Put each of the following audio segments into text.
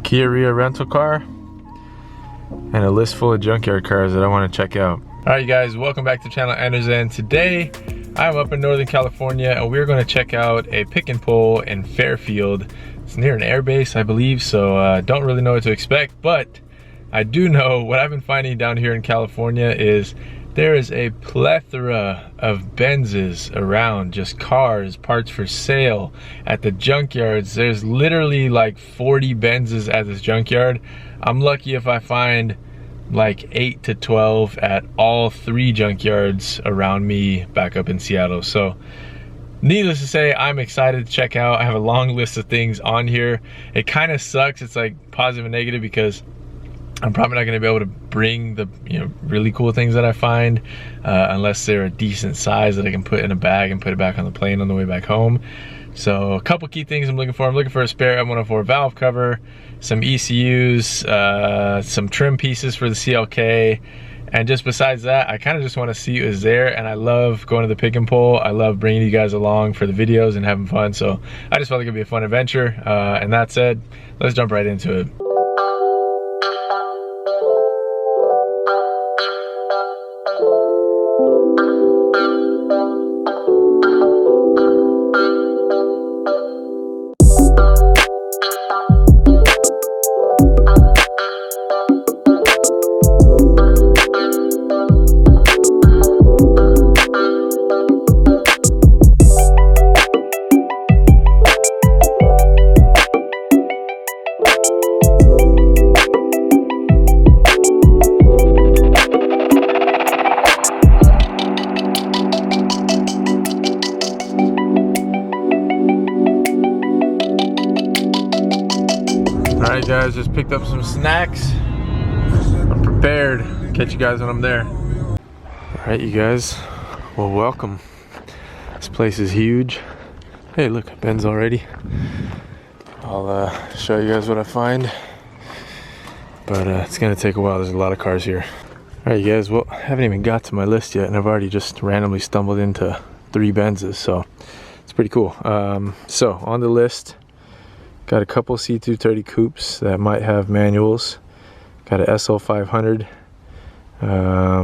Kia Rio rental car and a list full of junkyard cars that I want to check out. Alright you guys, welcome back to the channel Anderson. Today I'm up in Northern California and we're going to check out a pick and pull in Fairfield. It's near an air base, I believe, so don't really know what to expect, but I do know what I've been finding down here in California is there is a plethora of Benzes around, just cars, parts for sale at the junkyards. There's literally like 40 Benzes at this junkyard. I'm lucky if I find like 8 to 12 at all 3 junkyards around me back up in Seattle. So needless to say, I'm excited to check out. I have a long list of things on here. It kind of sucks. It's like positive and negative because I'm probably not going to be able to bring the really cool things that I find unless they're a decent size that I can put in a bag and put it back on the plane on the way back home. So a couple key things I'm looking for. I'm looking for a spare M104 valve cover, some ECUs, some trim pieces for the CLK, and just besides that, I kind of just want to see what is there. And I love going to the pick and pull. I love bringing you guys along for the videos and having fun. So I just felt like it'd be a fun adventure. And that said, let's jump right into it. Alright guys, just picked up some snacks. I'm prepared. Catch you guys when I'm there. Alright you guys, well welcome. This place is huge. Hey look, Benz already. I'll show you guys what I find. But it's gonna take a while, there's a lot of cars here. Alright you guys, well I haven't even got to my list yet and I've already just randomly stumbled into 3 Benzes, so it's pretty cool. So on the list, got a couple C230 coupes that might have manuals. Got a SL 500, CLK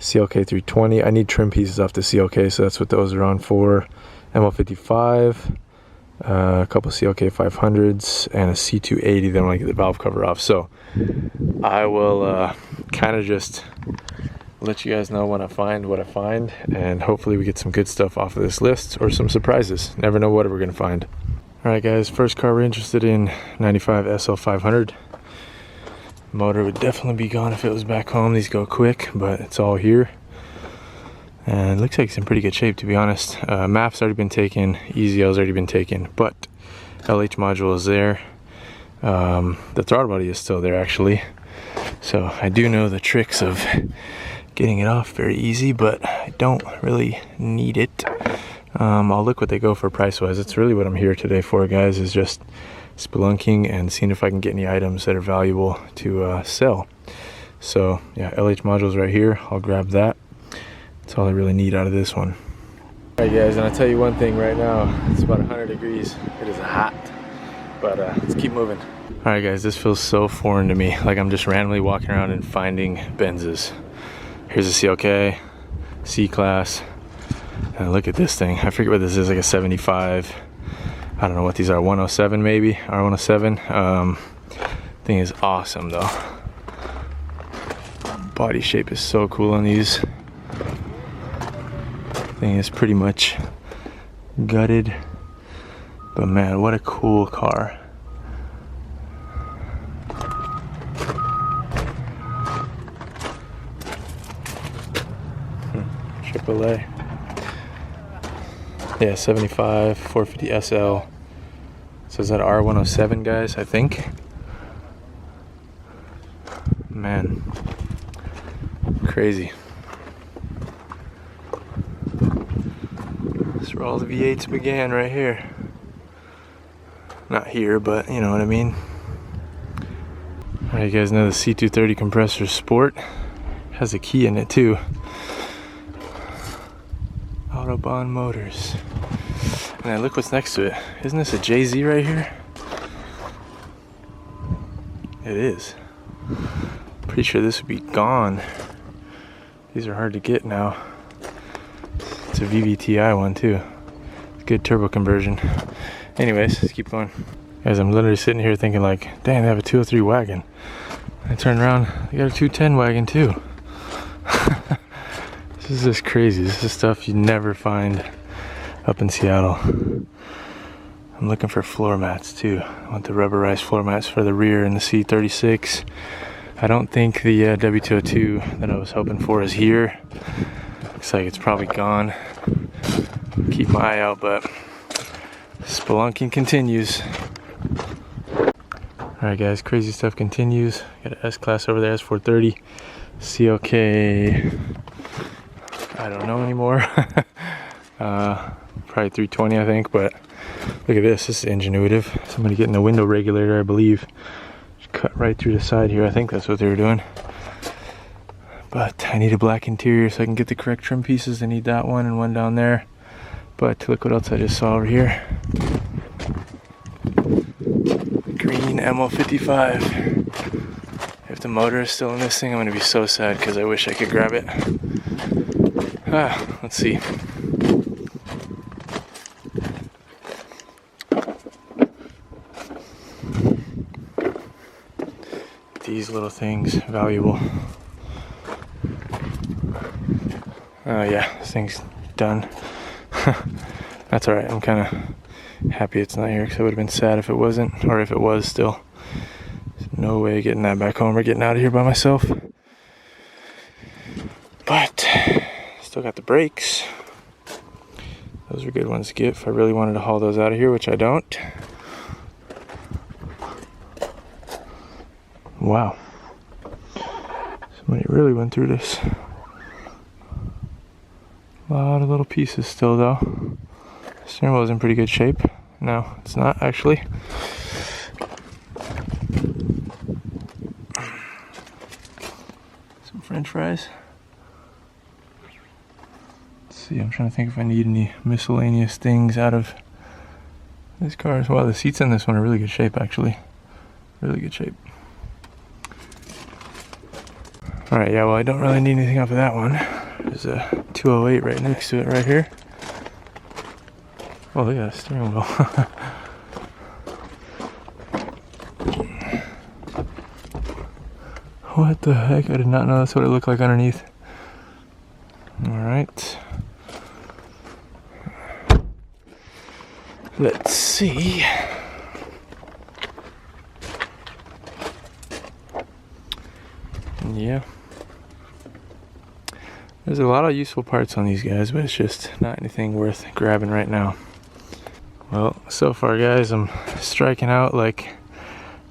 320. I need trim pieces off the CLK, so that's what those are on for. ML55, a couple CLK 500s, and a C280. Then when I get the valve cover off, so I will kind of just let you guys know when I find what I find, and hopefully we get some good stuff off of this list or some surprises. Never know what we're gonna find. Alright guys, first car we're interested in, 95 SL 500. Motor would definitely be gone if it was back home. These go quick, but it's all here. And it looks like it's in pretty good shape, to be honest. MAF's already been taken, EZL's already been taken, but LH module is there. The throttle body is still there actually. So I do know the tricks of getting it off very easy, but I don't really need it. I'll look what they go for price-wise. It's really what I'm here today for, guys, is just spelunking and seeing if I can get any items that are valuable to sell. So yeah, LH modules right here. I'll grab that. That's all I really need out of this one. All right guys, and I'll tell you one thing right now. It's about 100 degrees. It is hot, but let's keep moving. All right guys, this feels so foreign to me. Like I'm just randomly walking around and finding Benzes. Here's a CLK, C-Class. And look at this thing. I forget what this is, like a 75. I don't know what these are, 107 maybe, R107. Thing is awesome though. Body shape is so cool on these. Thing is pretty much gutted. But man, what a cool car. AAA. Yeah, 75, 450 SL. So is that R107, guys, I think? Man, crazy. This is where all the V8s began, right here. Not here, but you know what I mean. Alright, you guys know the C230 compressor Sport has a key in it too. Autobahn Motors. And then look what's next to it. Isn't this a JZ right here? It is. Pretty sure this would be gone. These are hard to get now. It's a VVTi one too. Good turbo conversion. Anyways, let's keep going. Guys, I'm literally sitting here thinking like, dang, they have a 203 wagon. I turn around, they got a 210 wagon too. This is just crazy. This is stuff you never find up in Seattle. I'm looking for floor mats too. I want the rubberized floor mats for the rear and the C36. I don't think the W202 that I was hoping for is here. Looks like it's probably gone. Keep my eye out, but spelunking continues. Alright guys, crazy stuff continues. Got an S-Class over there, S430. CLK, I don't know anymore. Probably 320 I think, but look at this, this is ingenuitive. Somebody getting the window regulator, I believe. Just cut right through the side here, I think that's what they were doing. But I need a black interior so I can get the correct trim pieces. I need that one and one down there. But look what else I just saw over here. Green ML55. If the motor is still in this thing, I'm gonna be so sad because I wish I could grab it. Let's see. These little things, valuable. Oh yeah, this thing's done. That's alright, I'm kind of happy it's not here because I would have been sad if it wasn't, or if it was still. There's no way of getting that back home or getting out of here by myself. But, still got the brakes. Those are good ones to get if I really wanted to haul those out of here, which I don't. Wow. Somebody really went through this. A lot of little pieces still though. Steering wheel is in pretty good shape. No, it's not actually. Some French fries. Let's see, I'm trying to think if I need any miscellaneous things out of this car as well. The seats in this one are really good shape actually. Really good shape. Alright, yeah, well I don't really need anything off of that one. There's a 208 right next to it right here. Oh, look at that steering wheel. What the heck? I did not know that's what it looked like underneath. Alright. Let's see. Yeah. There's a lot of useful parts on these guys, but it's just not anything worth grabbing right now. Well, so far guys, I'm striking out like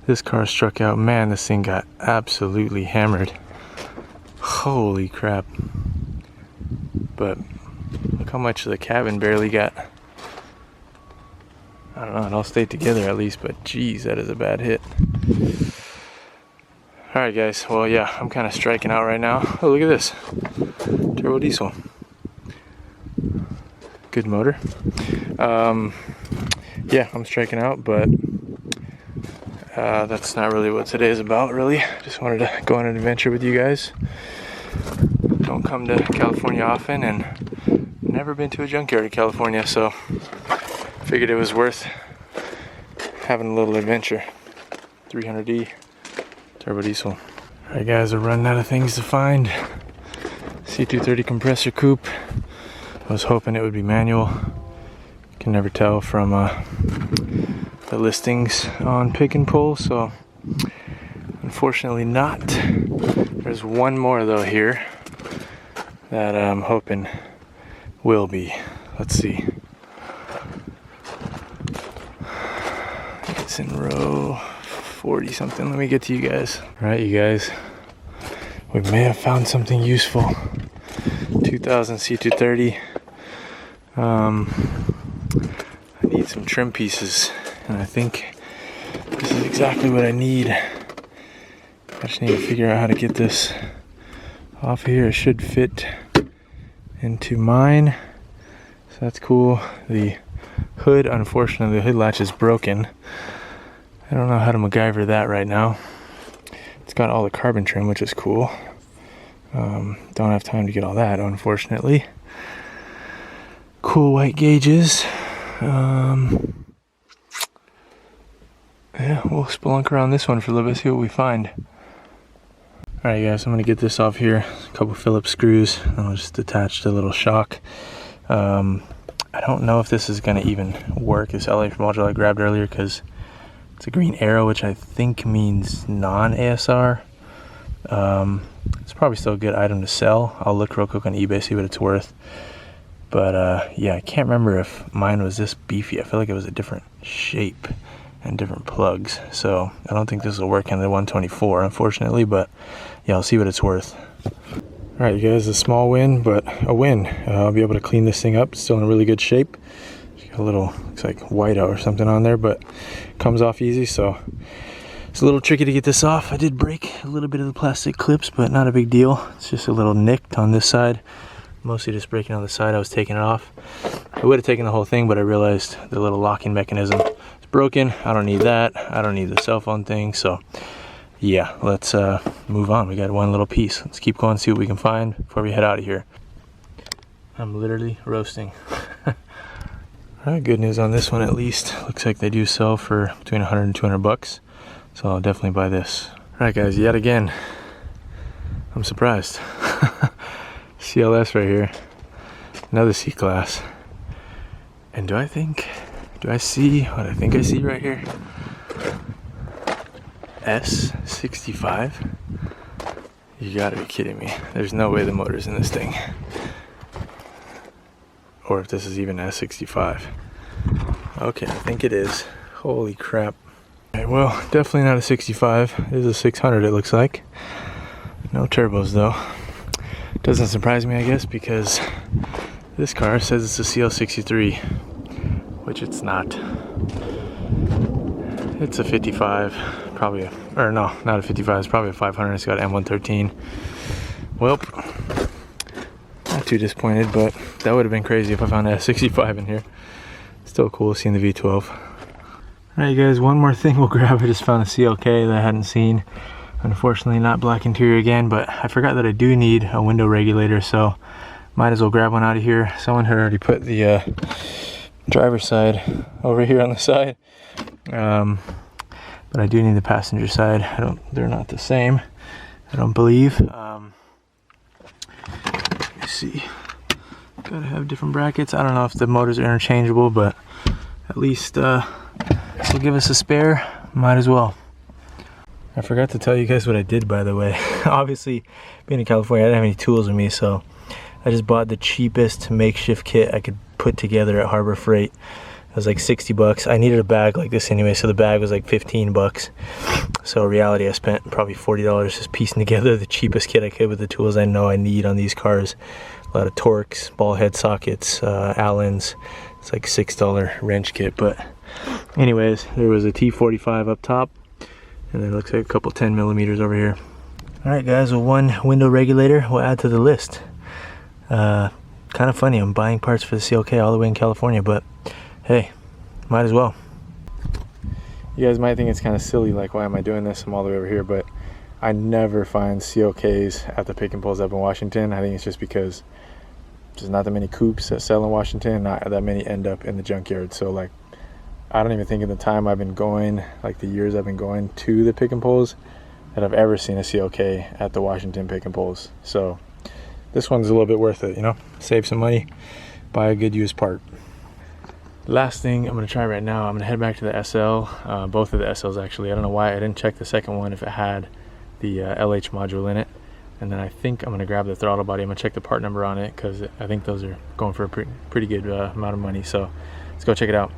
this car struck out. Man, this thing got absolutely hammered. Holy crap. But look how much the cabin barely got. I don't know, it all stayed together at least, but geez, that is a bad hit. Alright guys, well yeah, I'm kind of striking out right now. Oh, look at this. Turbo diesel. Good motor. Yeah, I'm striking out, but that's not really what today is about, really. Just wanted to go on an adventure with you guys. Don't come to California often, and never been to a junkyard in California, so figured it was worth having a little adventure. 300D. Turbo diesel. Alright guys, we're running out of things to find. C230 compressor coupe. I was hoping it would be manual. Can never tell from the listings on Pick and Pull, so unfortunately not. There's one more though here that I'm hoping will be. Let's see. It's in row 40 something. Let me get to you guys. All right, you guys, we may have found something useful. 2000 C230. I need some trim pieces, and I think this is exactly what I need. I just need to figure out how to get this off of here. It should fit into mine, so that's cool. The hood, unfortunately, the hood latch is broken. I don't know how to MacGyver that right now. It's got all the carbon trim, which is cool. Don't have time to get all that, unfortunately. Cool white gauges. Yeah, we'll spelunk around this one for a little bit, see what we find. Alright guys, I'm going to get this off here. A couple Phillips screws, and I'll just attach the little shock. I don't know if this is going to even work, this LH module I grabbed earlier, because it's a green arrow, which I think means non-ASR. It's probably still a good item to sell. I'll look real quick on eBay, see what it's worth. But yeah, I can't remember if mine was this beefy. I feel like it was a different shape and different plugs. So I don't think this will work in the 124, unfortunately, but yeah, I'll see what it's worth. All right, you guys, a small win, but a win. I'll be able to clean this thing up. It's still in a really good shape. It's got a little, looks like whiteout or something on there, but comes off easy. So it's a little tricky to get this off. I did break a little bit of the plastic clips, but not a big deal. It's just a little nicked on this side. Mostly just breaking on the side. I was taking it off. I would have taken the whole thing, but I realized the little locking mechanism is broken. I don't need that. I don't need the cell phone thing. So yeah, let's move on. We got one little piece. Let's keep going, see what we can find before we head out of here. I'm literally roasting. All right, good news on this one at least. Looks like they do sell for between 100 and 200 bucks. So I'll definitely buy this. All right guys, yet again, I'm surprised. CLS right here, another C-Class. And do I see what I think I see right here? S65? You gotta be kidding me. There's no way the motor's in this thing. Or if this is even S65. Okay, I think it is. Holy crap. Okay, well, definitely not a 65. It is a 600, it looks like. No turbos though. Doesn't surprise me, I guess, because this car says it's a CL63, which it's not. It's a 55, probably or no, not a 55, it's probably a 500. It's got M113. Well, not too disappointed, but that would have been crazy if I found a 65 in here. Still cool seeing the V12. Alright guys, one more thing we'll grab. I just found a CLK that I hadn't seen. Unfortunately, not black interior again, but I forgot that I do need a window regulator, so might as well grab one out of here. Someone had already put the driver's side over here on the side, but I do need the passenger side. They're not the same, I don't believe. Let me see. Gotta have different brackets. I don't know if the motors are interchangeable, but at least they'll give us a spare. Might as well. I forgot to tell you guys what I did, by the way. Obviously, being in California, I didn't have any tools with me, so I just bought the cheapest makeshift kit I could put together at Harbor Freight. It was like 60 bucks. I needed a bag like this anyway, so the bag was like 15 bucks. So in reality, I spent probably $40 just piecing together the cheapest kit I could with the tools I know I need on these cars. A lot of Torx, ball head sockets, Allens. It's like $6 wrench kit, but anyways, there was a T45 up top. And then it looks like a couple 10 millimeters over here. Alright guys, well, one window regulator we'll add to the list. Kind of funny, I'm buying parts for the CLK all the way in California, but hey, might as well. You guys might think it's kind of silly, like why am I doing this? I'm all the way over here, but I never find CLKs at the pick and pulls up in Washington. I think it's just because there's not that many coupes that sell in Washington, not that many end up in the junkyard. So like, I don't even think in the time I've been going, like the years I've been going to the pick and pulls, that I've ever seen a CLK at the Washington pick and pulls. So this one's a little bit worth it, you know? Save some money, buy a good used part. Last thing I'm gonna try right now, I'm gonna head back to the SL, both of the SLs actually. I don't know why I didn't check the second one if it had the LH module in it. And then I think I'm gonna grab the throttle body. I'm gonna check the part number on it because I think those are going for a pretty good amount of money. So let's go check it out.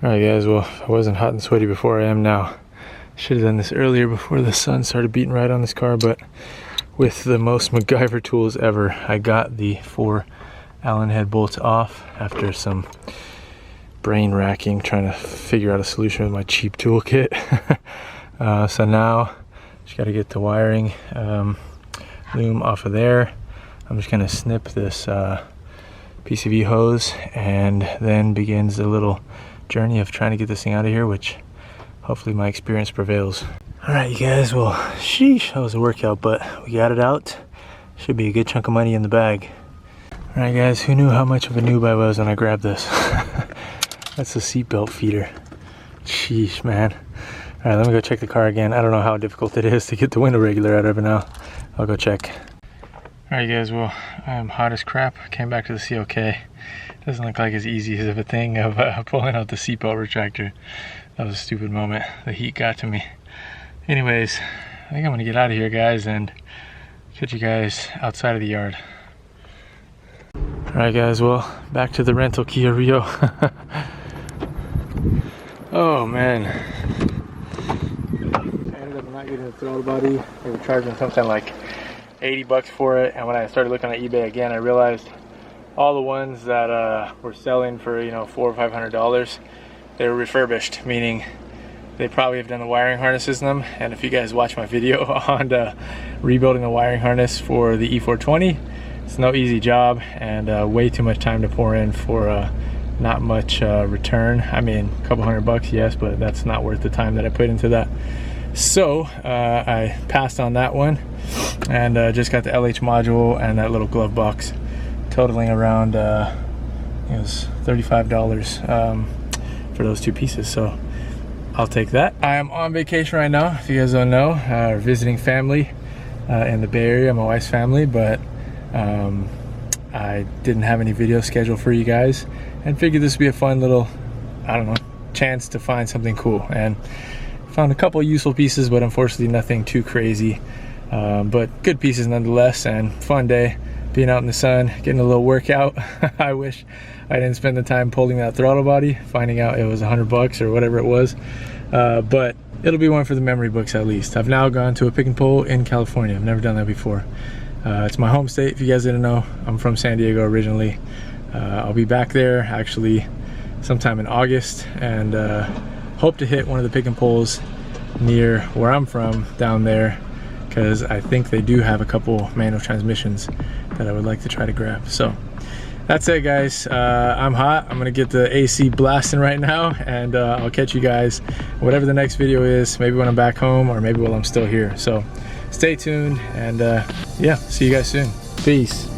Alright guys, well, I wasn't hot and sweaty before, I am now. Should have done this earlier before the sun started beating right on this car, but with the most MacGyver tools ever, I got the 4 Allen head bolts off after some brain racking, trying to figure out a solution with my cheap toolkit. So now, just got to get the wiring loom off of there. I'm just going to snip this PCV hose, and then begins the little journey of trying to get this thing out of here, which hopefully my experience prevails. All right, you guys, well, sheesh, that was a workout, but we got it out. Should be a good chunk of money in the bag. All right, guys, who knew how much of a noob I was when I grabbed this? That's a seatbelt feeder. Sheesh, man. All right, let me go check the car again. I don't know how difficult it is to get the window regulator out of it now. I'll go check. All right, guys, well, I am hot as crap. Came back to the COK. Doesn't look like as easy as of a thing of pulling out the seatbelt retractor. That was a stupid moment. The heat got to me. Anyways, I think I'm gonna get out of here, guys, and catch you guys outside of the yard. All right, guys, well, back to the rental Kia Rio. Oh, man. I ended up not getting the throttle body. They were charging something like 80 bucks for it, and when I started looking on eBay again, I realized all the ones that were selling for, you know, $400 or $500, they were refurbished, meaning they probably have done the wiring harnesses in them. And if you guys watch my video on rebuilding the wiring harness for the E420, it's no easy job, and way too much time to pour in for not much return. I mean, a couple $100, yes, but that's not worth the time that I put into that. So I passed on that one, and just got the LH module and that little glove box, totaling around it was $35 for those two pieces. So I'll take that. I am on vacation right now, if you guys don't know, visiting family in the Bay Area, my wife's family, but I didn't have any video scheduled for you guys, and figured this would be a fun little, I don't know, chance to find something cool. And found a couple useful pieces, but unfortunately nothing too crazy, but good pieces nonetheless, and fun day being out in the sun, getting a little workout. I wish I didn't spend the time pulling that throttle body, finding out it was $100 or whatever it was, but it'll be one for the memory books at least. I've now gone to a pick and pull in California. I've never done that before. It's my home state, if you guys didn't know. I'm from San Diego originally. I'll be back there actually sometime in August, and hope to hit one of the pick and pulls near where I'm from down there, because I think they do have a couple manual transmissions that I would like to try to grab. So that's it, guys. I'm hot. I'm gonna get the AC blasting right now, and I'll catch you guys whatever the next video is, maybe when I'm back home or maybe while I'm still here. So stay tuned, and yeah, see you guys soon. Peace.